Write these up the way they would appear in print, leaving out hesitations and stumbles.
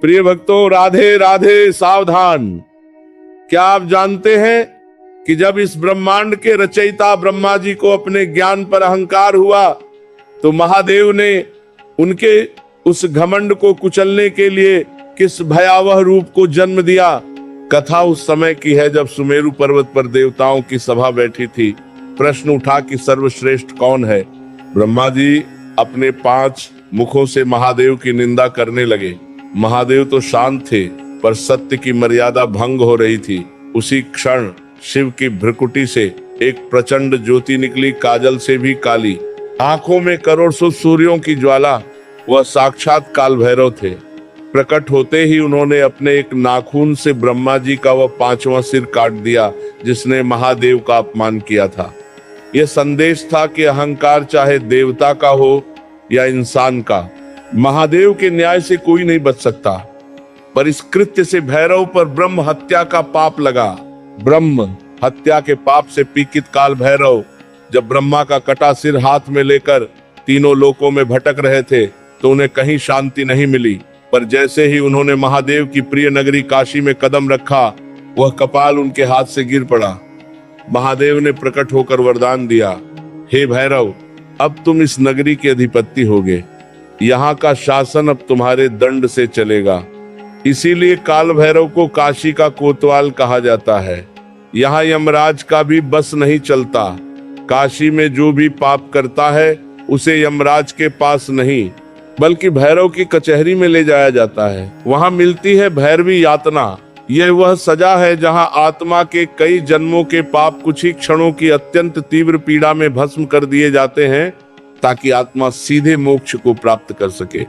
प्रिय भक्तों, राधे राधे। सावधान। क्या आप जानते हैं कि जब इस ब्रह्मांड के रचयिता ब्रह्मा जी को अपने ज्ञान पर अहंकार हुआ तो महादेव ने उनके उस घमंड को कुचलने के लिए किस भयावह रूप को जन्म दिया। कथा उस समय की है जब सुमेरु पर्वत पर देवताओं की सभा बैठी थी। प्रश्न उठा कि सर्वश्रेष्ठ कौन है। ब्रह्मा जी अपने 5 मुखों से महादेव की निंदा करने लगे। महादेव तो शांत थे, पर सत्य की मर्यादा भंग हो रही थी। उसी क्षण शिव की भ्रुकुटी से एक प्रचंड ज्योति निकली, काजल से भी काली, आंखों में करोड़ सूर्यों की ज्वाला। वह साक्षात काल भैरव थे। प्रकट होते ही उन्होंने अपने एक नाखून से ब्रह्मा जी का वह 5वां सिर काट दिया जिसने महादेव का अपमान किया था। यह संदेश था कि अहंकार चाहे देवता का हो या इंसान का, महादेव के न्याय से कोई नहीं बच सकता। पर इस कृत्य से भैरव पर ब्रह्म हत्या का पाप लगा। ब्रह्म हत्या के पाप से पीड़ित काल भैरव जब ब्रह्मा का कटा सिर हाथ में लेकर तीनों लोकों में भटक रहे थे तो उन्हें कहीं शांति नहीं मिली। पर जैसे ही उन्होंने महादेव की प्रिय नगरी काशी में कदम रखा, वह कपाल उनके हाथ से गिर पड़ा। महादेव ने प्रकट होकर वरदान दिया, हे भैरव, अब तुम इस नगरी के अधिपति होगे। यहाँ का शासन अब तुम्हारे दंड से चलेगा। इसीलिए काल भैरव को काशी का कोतवाल कहा जाता है। यहाँ यमराज का भी बस नहीं चलता। काशी में जो भी पाप करता है उसे यमराज के पास नहीं बल्कि भैरव की कचहरी में ले जाया जाता है। वहाँ मिलती है भैरवी यातना। यह वह सजा है जहाँ आत्मा के कई जन्मों के पाप कुछ ही क्षणों की अत्यंत तीव्र पीड़ा में भस्म कर दिए जाते हैं ताकि आत्मा सीधे मोक्ष को प्राप्त कर सके।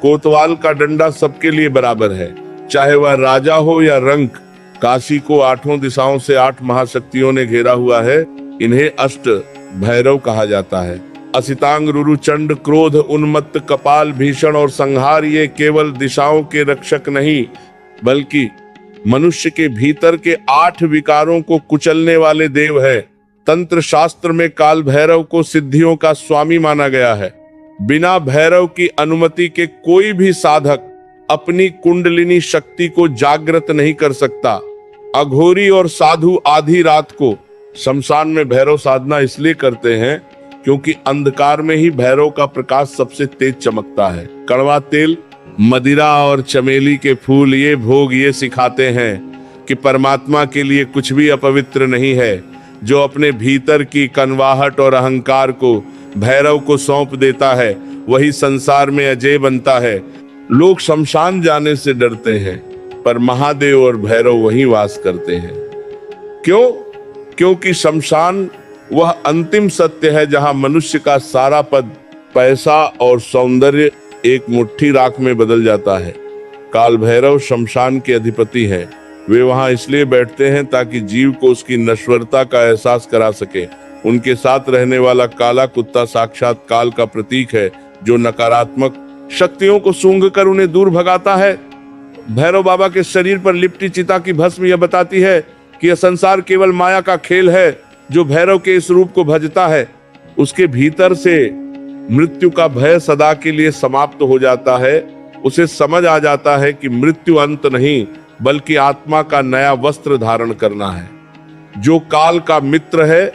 कोतवाल का डंडा सबके लिए बराबर है, चाहे वह राजा हो या रंक। काशी को 8 दिशाओं से 8 महाशक्तियों ने घेरा हुआ है। इन्हें अष्ट भैरव कहा जाता है। असितांग, रुरुचंड, क्रोध, उन्मत्त, कपाल, भीषण और संहार ये केवल दिशाओं के रक्षक नहीं बल्कि मनुष्य के भीतर के 8 विकारों को कुचलने वाले देव है। तंत्र शास्त्र में काल भैरव को सिद्धियों का स्वामी माना गया है। बिना भैरव की अनुमति के कोई भी साधक अपनी कुंडलिनी शक्ति को जागृत नहीं कर सकता। अघोरी और साधु आधी रात को शमशान में भैरव साधना इसलिए करते हैं क्योंकि अंधकार में ही भैरव का प्रकाश सबसे तेज चमकता है। कड़वा तेल, मदिरा और चमेली के फूल ये भोग ये सिखाते हैं कि परमात्मा के लिए कुछ भी अपवित्र नहीं है। जो अपने भीतर की कनवाहट और अहंकार को भैरव को सौंप देता है वही संसार में अजय बनता है। लोग शमशान जाने से डरते हैं पर महादेव और भैरव वहीं वास करते हैं। क्यों? क्योंकि शमशान वह अंतिम सत्य है जहां मनुष्य का सारा पद, पैसा और सौंदर्य एक मुट्ठी राख में बदल जाता है। काल भैरव शमशान के अधिपति हैं। वे वहां इसलिए बैठते हैं ताकि जीव को उसकी नश्वरता का एहसास करा सके। उनके साथ रहने वाला काला कुत्ता साक्षात काल का प्रतीक है जो नकारात्मक शक्तियों को सूंघकर उन्हें दूर भगाता है। भैरव बाबा के शरीर पर लिपटी चिता की भस्म यह बताती है कि यह संसार केवल माया का खेल है। जो भैरव के इस रूप को भजता है उसके भीतर से मृत्यु का भय सदा के लिए समाप्त हो जाता है। उसे समझ आ जाता है कि मृत्यु अंत नहीं बल्कि आत्मा का नया वस्त्र धारण करना है। जो काल का मित्र है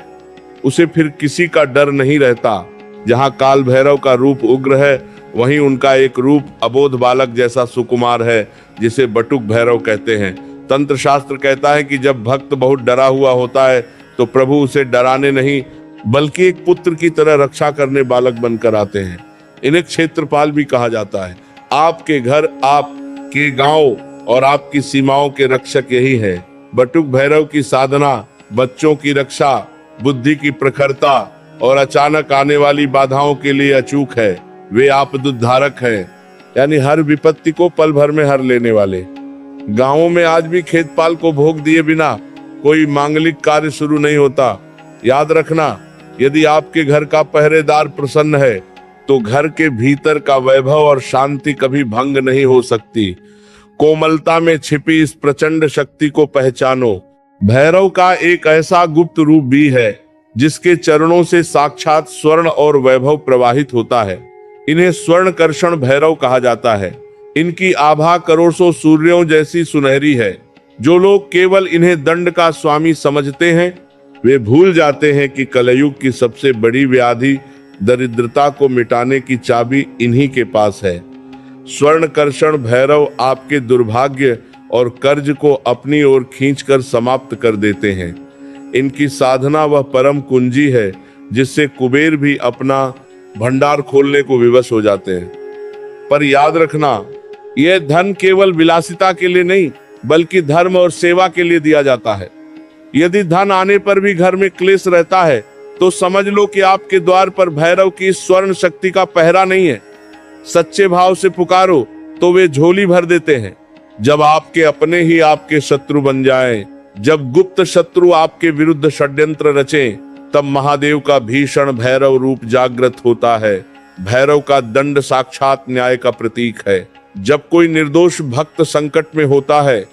उसे फिर किसी का डर नहीं रहता। जहां काल भैरव का रूप उग्र है वहीं उनका एक रूप अबोध बालक जैसा सुकुमार है जिसे बटुक भैरव कहते हैं। तंत्र शास्त्र कहता है कि जब भक्त बहुत डरा हुआ होता है तो प्रभु उसे डराने नहीं बल्कि एक पुत्र की तरह रक्षा करने बालक बनकर आते हैं। इन्हें क्षेत्रपाल भी कहा जाता है। आपके घर, आपके गांव और आपकी सीमाओं के रक्षक यही है। बटुक भैरव की साधना बच्चों की रक्षा, बुद्धि की प्रखरता और अचानक आने वाली बाधाओं के लिए अचूक है। वे आपदुद्धारक हैं, यानी हर विपत्ति को पल भर में हर लेने वाले। गांवों में आज भी खेतपाल को भोग दिए बिना कोई मांगलिक कार्य शुरू नहीं होता। याद रखना, यदि आपके घर का पहरेदार प्रसन्न है तो घर के भीतर का वैभव और शांति कभी भंग नहीं हो सकती। कोमलता में छिपी इस प्रचंड शक्ति को पहचानो। भैरव का एक ऐसा गुप्त रूप भी है जिसके चरणों से साक्षात स्वर्ण और वैभव प्रवाहित होता है। इन्हें स्वर्ण कर्षण भैरव कहा जाता है। इनकी आभा करोड़ों सूर्यों जैसी सुनहरी है। जो लोग केवल इन्हें दंड का स्वामी समझते हैं, वे भूल जाते हैं कि कलयुग की सबसे बड़ी व्याधि दरिद्रता को मिटाने की चाबी इन्हीं के पास है। स्वर्ण कर्षण भैरव आपके दुर्भाग्य और कर्ज को अपनी ओर खींचकर समाप्त कर देते हैं। इनकी साधना वह परम कुंजी है जिससे कुबेर भी अपना भंडार खोलने को विवश हो जाते हैं। पर याद रखना, यह धन केवल विलासिता के लिए नहीं, बल्कि धर्म और सेवा के लिए दिया जाता है। यदि धन आने पर भी घर में क्लेश रहता है, तो समझ लो कि आपके द्वार पर भैरव की स्वर्ण शक्ति का पहरा नहीं है। सच्चे भाव से पुकारो तो वे झोली भर देते हैं। जब आपके अपने ही आपके शत्रु बन जाएं, जब गुप्त शत्रु आपके विरुद्ध षड्यंत्र रचें, तब महादेव का भीषण भैरव रूप जागृत होता है। भैरव का दंड साक्षात न्याय का प्रतीक है। जब कोई निर्दोष भक्त संकट में होता है,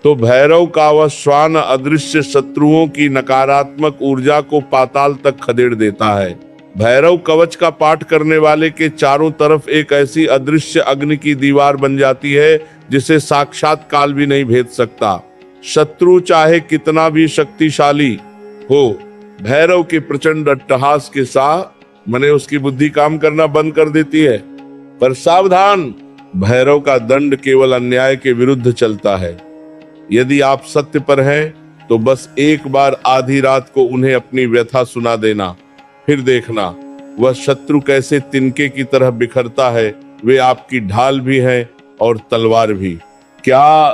तो भैरव का वह श्वान अदृश्य शत्रुओं की नकारात्मक ऊर्जा को पाताल तक खदेड़ देता है। भैरव कवच का पाठ करने वाले के चारों तरफ एक ऐसी अदृश्य अग्नि की दीवार बन जाती है जिसे साक्षात काल भी नहीं भेद सकता। शत्रु चाहे कितना भी शक्तिशाली हो, भैरव के प्रचंड अट्टहास के साथ मने उसकी बुद्धि काम करना बंद कर देती है। पर सावधान, भैरव का दंड केवल अन्याय के विरुद्ध चलता है। यदि आप सत्य पर हैं, तो बस एक बार आधी रात को उन्हें अपनी व्यथा सुना देना, फिर देखना वह शत्रु कैसे तिनके की तरह बिखरता है। वे आपकी ढाल भी हैं और तलवार भी। क्या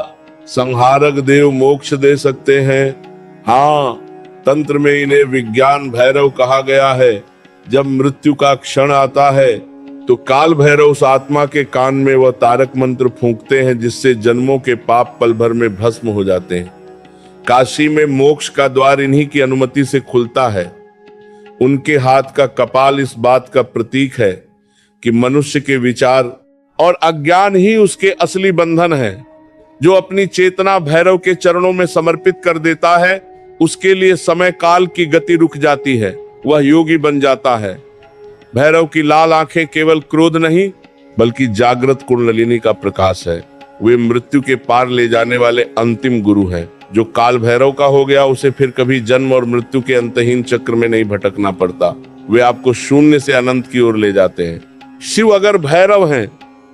संहारक देव मोक्ष दे सकते हैं? हाँ, तंत्र में इन्हें विज्ञान भैरव कहा गया है। जब मृत्यु का क्षण आता है, तो काल भैरव उस आत्मा के कान में वह तारक मंत्र फूंकते हैं जिससे जन्मों के पाप पल भर में भस्म हो जाते हैं। काशी में मोक्ष का द्वार इन्हीं की अनुमति से खुलता है। उनके हाथ का कपाल इस बात का प्रतीक है कि मनुष्य के विचार और अज्ञान ही उसके असली बंधन है। जो अपनी चेतना भैरव के चरणों में समर्पित कर देता है, उसके लिए समय काल की गति रुक जाती है, वह योगी बन जाता है। भैरव की लाल आंखें केवल क्रोध नहीं, बल्कि जागृत कुंडलिनी का प्रकाश है। वे मृत्यु के पार ले जाने वाले अंतिम गुरु हैं। जो काल भैरव का हो गया, उसे फिर कभी जन्म और मृत्यु के अंतहीन चक्र में नहीं भटकना पड़ता। वे आपको शून्य से अनंत की ओर ले जाते हैं। शिव अगर भैरव हैं,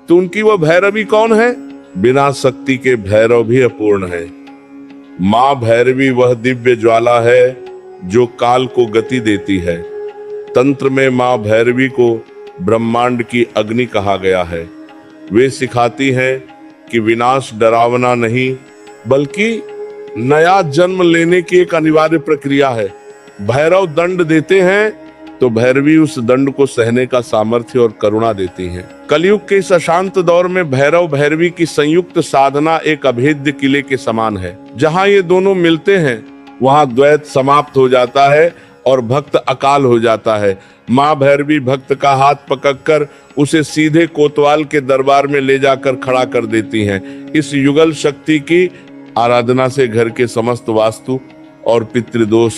तो उनकी वह भैरवी कौन है? बिना शक्ति के भैरव भी अपूर्ण है। मां भैरवी वह दिव्य ज्वाला है जो काल को गति देती है। तंत्र में मां भैरवी को ब्रह्मांड की अग्नि कहा गया है। वे सिखाती हैं कि विनाश डरावना नहीं, बल्कि नया जन्म लेने की एक अनिवार्य प्रक्रिया है। भैरव दंड देते हैं, तो भैरवी उस दंड को सहने का सामर्थ्य और करुणा देती हैं। कलयुग के इस अशांत दौर में भैरव भैरवी की संयुक्त साधना एक अभेद्य किले के समान है। जहां ये दोनों मिलते हैं, वहां द्वैत समाप्त हो जाता है और भक्त अकाल हो जाता है। मां भैरवी भक्त का हाथ पकड़कर उसे सीधे कोतवाल के दरबार में ले जाकर खड़ा कर देती हैं। इस युगल शक्ति की आराधना से घर के समस्त वास्तु और पितृदोष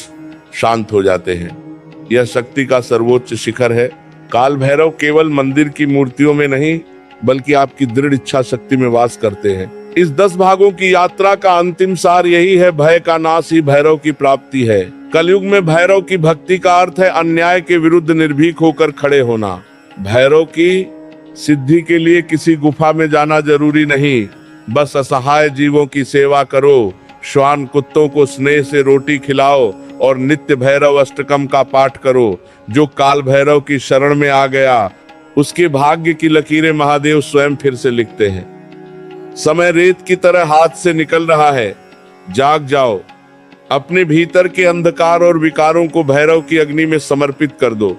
शांत हो जाते हैं। यह शक्ति का सर्वोच्च शिखर है। काल भैरव केवल मंदिर की मूर्तियों में नहीं, बल्कि आपकी दृढ़ इच्छा शक्ति में वास करते हैं। इस 10 भागों की यात्रा का अंतिम सार यही है, भय का नाश ही भैरव की प्राप्ति है। कलयुग में भैरव की भक्ति का अर्थ है अन्याय के विरुद्ध निर्भीक होकर खड़े होना। भैरव की सिद्धि के लिए किसी गुफा में जाना जरूरी नहीं, बस असहाय जीवों की सेवा करो, श्वान कुत्तों को स्नेह से रोटी खिलाओ और नित्य भैरव अष्टकम का पाठ करो। जो काल भैरव की शरण में आ गया, उसके भाग्य की लकीरें महादेव स्वयं फिर से लिखते हैं। समय रेत की तरह हाथ से निकल रहा है, जाग जाओ। अपने भीतर के अंधकार और विकारों को भैरव की अग्नि में समर्पित कर दो।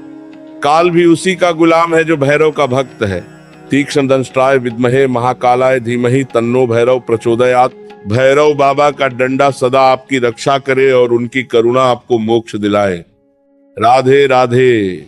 काल भी उसी का गुलाम है जो भैरव का भक्त है। तीक्ष्ण दंष्ट्राय विद्महे महाकालाय धीमहि तन्नो भैरव प्रचोदयात्। भैरव बाबा का डंडा सदा आपकी रक्षा करे और उनकी करुणा आपको मोक्ष दिलाए। राधे राधे।